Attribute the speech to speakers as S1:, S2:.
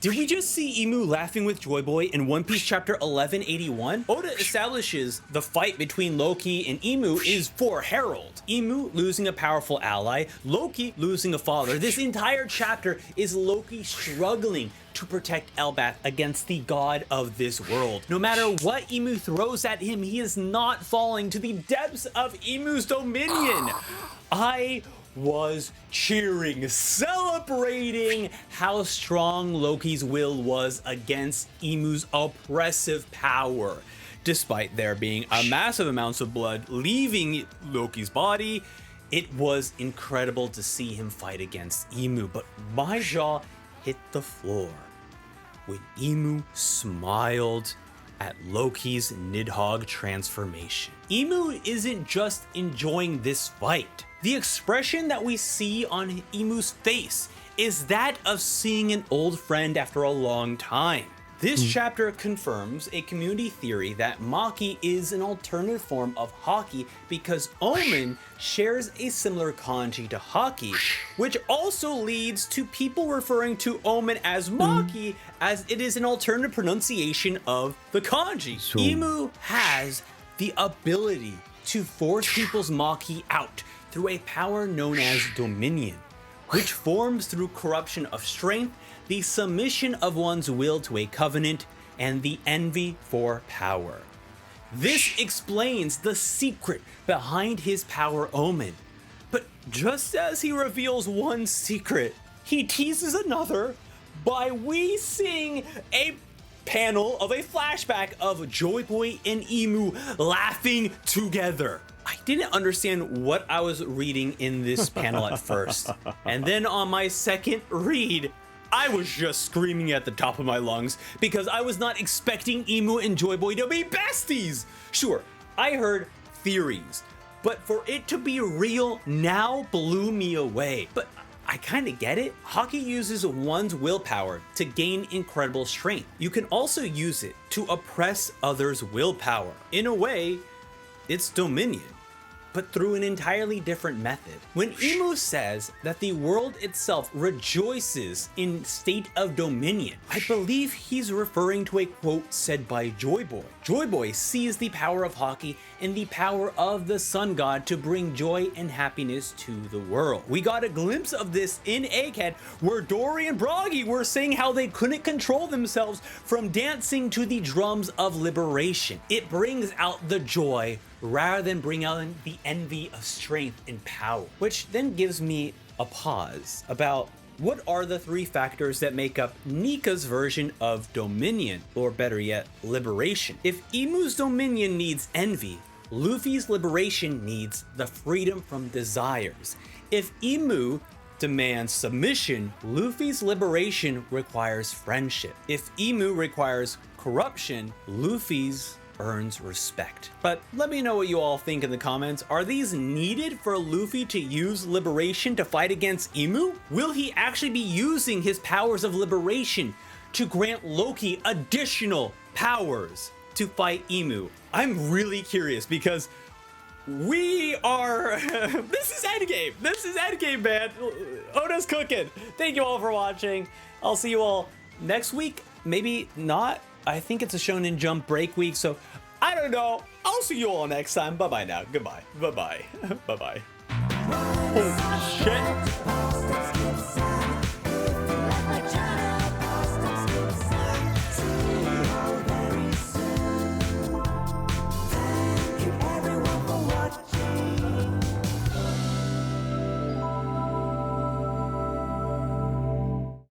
S1: Did we just see Imu laughing with Joy Boy in One Piece chapter 1181? Oda establishes the fight between Loki and Imu is for Herald. Imu losing a powerful ally, Loki losing a father. This entire chapter is Loki struggling to protect Elbaf against the god of this world. No matter what Imu throws at him, he is not falling to the depths of Imu's dominion. I was cheering, celebrating how strong Loki's will was against Imu's oppressive power. Despite there being a massive amounts of blood leaving Loki's body, it was incredible to see him fight against Imu, but my jaw hit the floor when Imu smiled at Loki's Nidhogg transformation. Imu isn't just enjoying this fight. The expression that we see on Imu's face is that of seeing an old friend after a long time. This chapter confirms a community theory that Maki is an alternative form of Haki because Omen shares a similar kanji to Haki, which also leads to people referring to Omen as Maki as it is an alternative pronunciation of the kanji. Imu has the ability to force people's Maki out through a power known as Dominion, which forms through corruption of strength, the submission of one's will to a covenant, and the envy for power. This explains the secret behind his power Omen. But just as he reveals one secret, he teases another by we seeing a panel of a flashback of Joy Boy and Imu laughing together. I didn't understand what I was reading in this panel at first. And then on my second read, I was just screaming at the top of my lungs because I was not expecting Imu and Joy Boy to be besties. Sure, I heard theories, but for it to be real now blew me away. But I kind of get it. Haki uses one's willpower to gain incredible strength. You can also use it to oppress others' willpower. In a way, it's dominion, but through an entirely different method. When Imu says that the world itself rejoices in state of dominion, I believe he's referring to a quote said by Joy Boy. Joy Boy sees the power of Haki and the power of the sun god to bring joy and happiness to the world. We got a glimpse of this in Egghead, where Dory and Bragi were saying how they couldn't control themselves from dancing to the drums of liberation. It brings out the joy rather than bring out the envy of strength and power, which then gives me a pause about what are the three factors that make up Nika's version of dominion, or better yet, liberation. If Imu's dominion needs envy, Luffy's liberation needs the freedom from desires. If Imu demands submission, Luffy's liberation requires friendship. If Imu requires corruption, Luffy's earns respect. But let me know what you all think in the comments. Are these needed for Luffy to use liberation to fight against Imu? Will he actually be using his powers of liberation to grant Loki additional powers to fight Imu? I'm really curious because we are this is Endgame, man. Oda's cooking. Thank you all for watching. I'll see you all next week. Maybe not. I think it's a Shonen Jump break week, so I don't know. I'll see you all next time. Bye-bye now. Goodbye. Bye-bye. Bye-bye. Oh, shit.